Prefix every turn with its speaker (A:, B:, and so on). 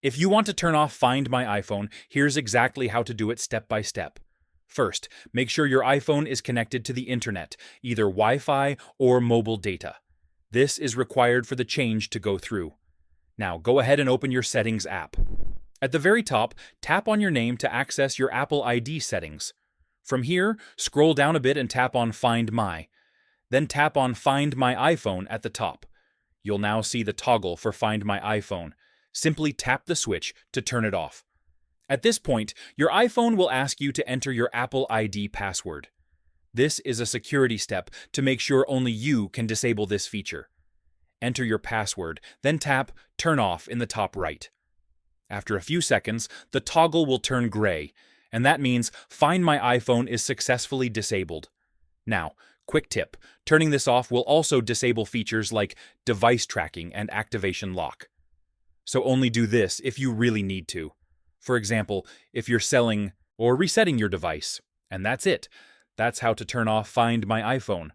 A: If you want to turn off Find My iPhone, here's exactly how to do it step by step. First, make sure your iPhone is connected to the internet, either Wi-Fi or mobile data. This is required for the change to go through. Now, go ahead and open your Settings app. At the very top, tap on your name to access your Apple ID settings. From here, scroll down a bit and tap on Find My. Then tap on Find My iPhone at the top. You'll now see the toggle for Find My iPhone. Simply tap the switch to turn it off. At this point, your iPhone will ask you to enter your Apple ID password. This is a security step to make sure only you can disable this feature. Enter your password, then tap Turn Off in the top right. After a few seconds, the toggle will turn gray, and that means Find My iPhone is successfully disabled. Now, quick tip, turning this off will also disable features like device tracking and activation lock. So only do this if you really need to. For example, if you're selling or resetting your device. And that's it. That's how to turn off Find My iPhone.